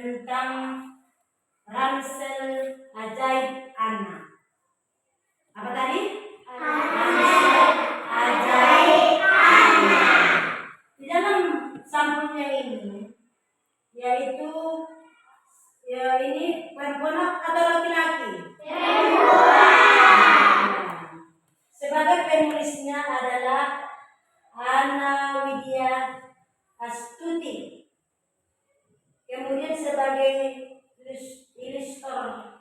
tentang ransel ajaib Anna. Apa tadi? Ransel ajaib Anna. Di dalam sampulnya ini, yaitu ini perempuan atau laki-laki? Sebagai penulisnya adalah Anna Widya Astuti. Kemudian sebagai ilustrator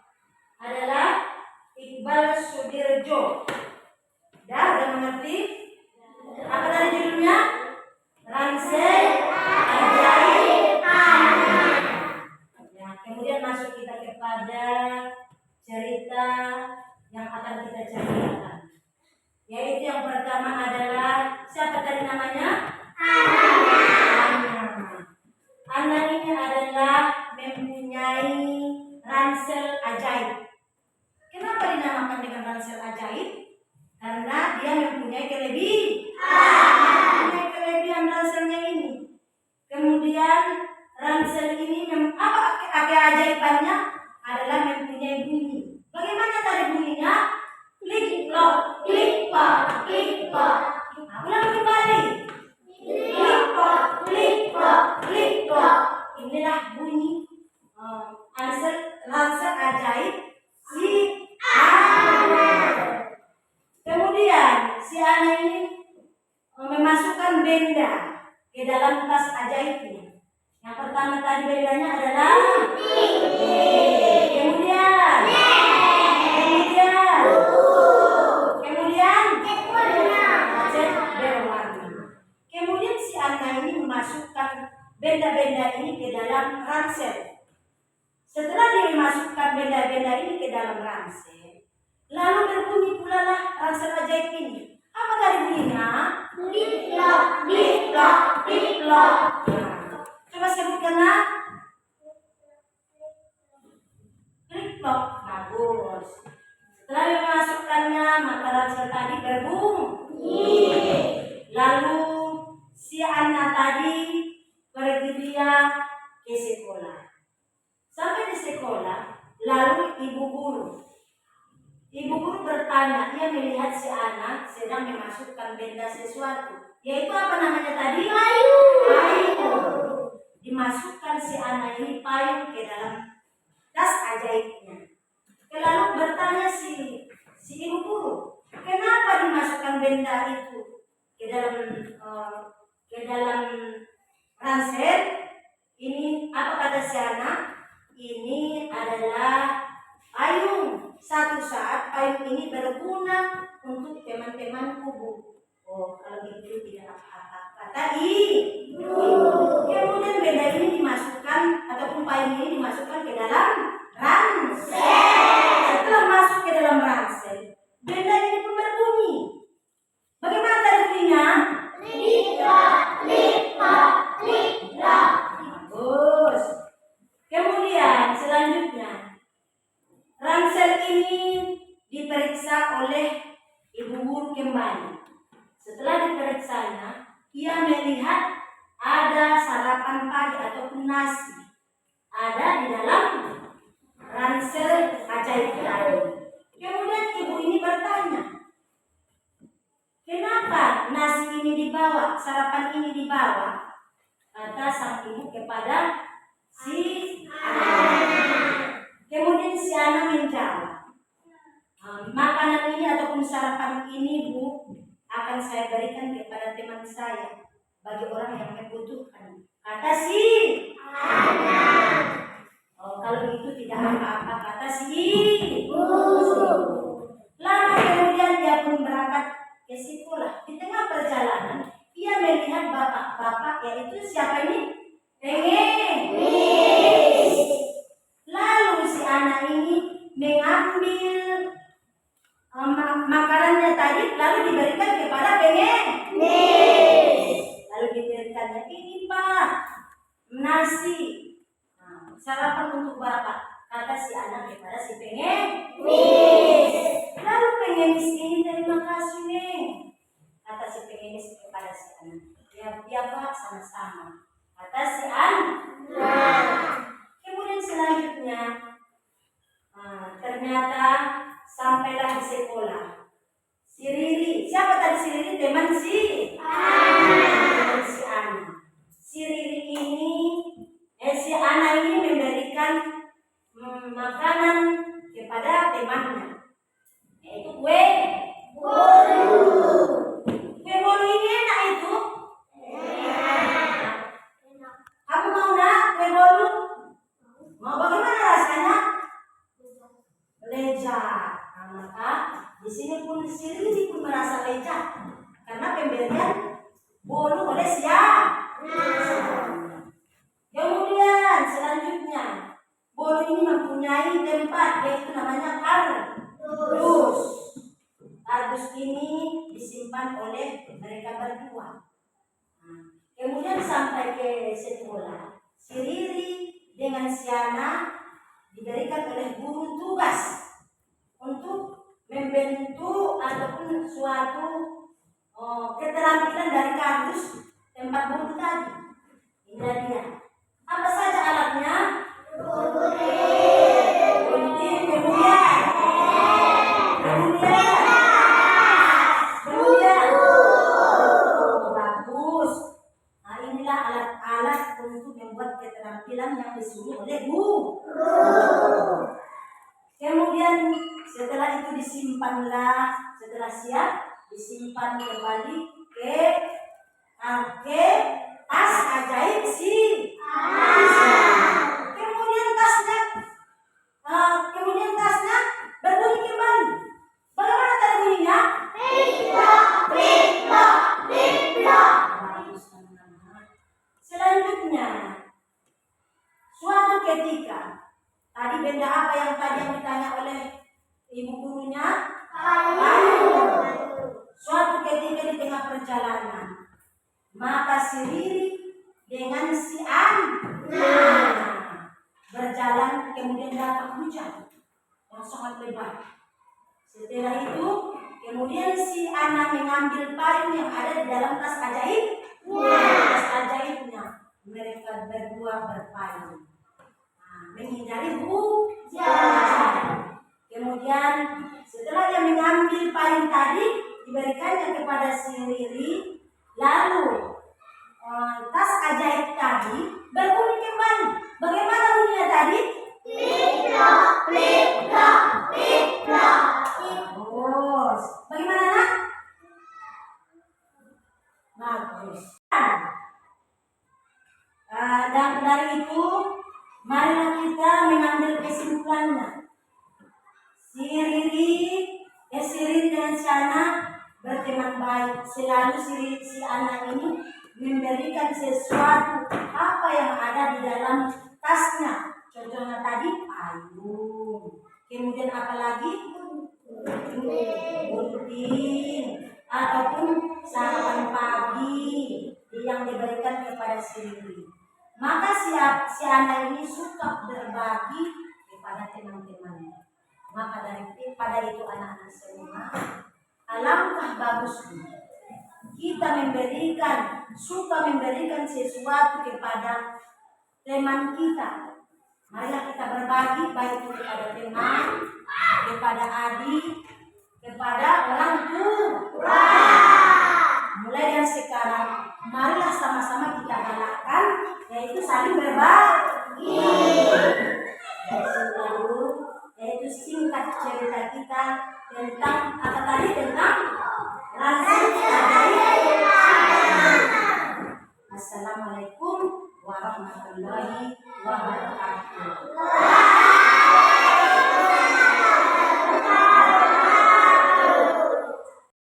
adalah Iqbal Sudirjo. Udah mengerti? Apa tadi judulnya? Ransel Ajaib Anna. Ya, kemudian masuk kita kepada cerita yang akan kita ceritakan. Yaitu yang pertama adalah siapa tadi namanya? Anna ini adalah mempunyai ransel ajaib. Kenapa dinamakan dengan ransel ajaib? Karena dia mempunyai kelebihan ranselnya ini. Kemudian ransel ini apa keajaibannya? Adalah mempunyai bunyi. Bagaimana tadi bunyinya? Klik plok, klik plok, klik plok. Ulang kembali. Klik plok, klik plok, klik plok. Inilah bunyi ransel ajaib si Anna. Kemudian si Anna ini memasukkan benda ke dalam tas ajaibnya. Yang pertama tadi bendanya adalah kemudian si Anna ini memasukkan benda-benda ini ke dalam ransel. Setelah dia memasukkan benda-benda ini ke dalam ransel, lalu berbunyi pula lah ransel ajaib ini. Apa tadi bunyinya? Klik plok, klik plok, klik plok. Coba sebutkanlah. Klik plok, bagus. Setelah memasukkannya, maka ransel tadi berbunyi. Lalu si Anna tadi pergi dia ke sekolah. Sampai di sekolah, lalu ibu guru bertanya, dia melihat si Anna sedang memasukkan benda sesuatu. Yaitu apa namanya tadi? Payung. Dimasukkan si Anna ini payung ke dalam tas ajaibnya. Lalu bertanya si ibu guru, kenapa dimasukkan benda itu ke dalam ransel? Ini apa kata si Anna? Ini adalah payung. Satu saat payung ini berguna untuk teman-temanku, Bu. Oh, kalau gitu tidak apa-apa. Kata ibu. Kemudian benda ini dimasukkan ataupun payung ini dimasukkan ke dalam ransel. Setelah masuk ke dalam ransel, benda ini pun berbunyi. Bagaimana tadi bunyinya? Klik-klok, klik-klok, klik-klok. Bagus. Kemudian selanjutnya, ransel ini diperiksa oleh ibu guru kembali. Setelah diperiksanya, ia melihat ada sarapan pagi ataupun nasi ada di dalam ransel ajaib tadi. Kemudian ibu ini bertanya, kenapa nasi ini dibawa, sarapan ini dibawa? Kata sang ibu kepada si Anna. Kemudian si Anna menjawab, makanan ini ataupun sarapan ini, Bu, akan saya berikan kepada teman saya bagi orang yang membutuhkan. Kata si Anna. Oh, kalau itu tidak apa-apa, kata si ibu. Lama kemudian dia pun berangkat ke sekolah. Di tengah perjalanan, ia melihat bapak-bapak, yaitu siapa ini? Pengemis. Lalu si Anna ini mengambil makanannya tadi, lalu diberikan kepada pengemis. Lalu diberikannya, ini Pak, nasi, sarapan untuk bapak. Kata si Anna kepada si pengemis. Lalu pengemis ini, terima kasih Neng. Kata si pengemis kepada si Anna, ya Pak, sama-sama. Kata si Anna. sampailah di sekolah. Si Riri, siapa tadi si Riri? Teman si Ana. Si Ana. Si Riri ini, si Ana ini memberikan makanan kepada temannya, yaitu kue bolu. Kue bolu ini enak itu. Kamu mau nak kue bolu? Mau bagaimana rasanya? Lezat. Nah, maka di sini pun si Riri pun merasa lezat karena pemberian bolu oleh siapa? Kemudian selanjutnya bolu ini mempunyai tempat, yaitu namanya kardus. Kardus ini disimpan oleh mereka berdua. Nah, kemudian sampai ke sekolah, si Riri dengan si Ana diberikan oleh guru tugas untuk membentuk ataupun suatu keterampilan dari kardus tempat bolu tadi. Inilah dia. Apa saja alatnya? Gunting, kemudian bagus. Nah, inilah alat-alat untuk membuat keterampilan yang disuruh oleh guru. Kemudian setelah itu disimpanlah, setelah siap disimpan kembali ke tas ajaib si Ana. Kemudian tasnya berbunyi kembali. Bagaimana tadi bunyinya? Bagus, teman-teman. Selanjutnya, suatu ketika, tadi benda apa yang ditanya oleh ibu gurunya? Kayu. Suatu ketika di tengah perjalanan, maka si Riri dengan si Ana berjalan, kemudian datang hujan yang sangat lebat. Setelah itu, kemudian si Ana mengambil payung yang ada di dalam tas ajaib. Tas ajaibnya, mereka berdua berpayung. Menghindari hujan. Kemudian setelah dia mengambil payung tadi, diberikannya kepada si Riri. Lalu tas ajaib tadi berbunyi kembali. Bagaimana bunyinya tadi? Bagus. Bagaimana nak? Bagus. Dan dari itu, marilah kita mengambil kesimpulannya. Si Riri dan si Ana berteman baik. Selalu si Ana ini memberikan sesuatu apa yang ada di dalam tasnya. Contohnya tadi payung. Kemudian apalagi gunting ataupun sarapan pagi yang diberikan kepada si Riri. Maka si Ana ini suka berbagi kepada teman-temannya. Maka daripada itu anak-anak semua, alangkah bagusnya kita suka memberikan sesuatu kepada teman kita. Marilah kita berbagi, baik itu kepada teman, kepada adik, kepada orang tua. Mulai dari sekarang, marilah sama-sama kita galakkan, yaitu saling berbagi. Yaitu singkat cerita kita tentang apa tadi, tentang Assalamualaikum warahmatullahi wabarakatuh.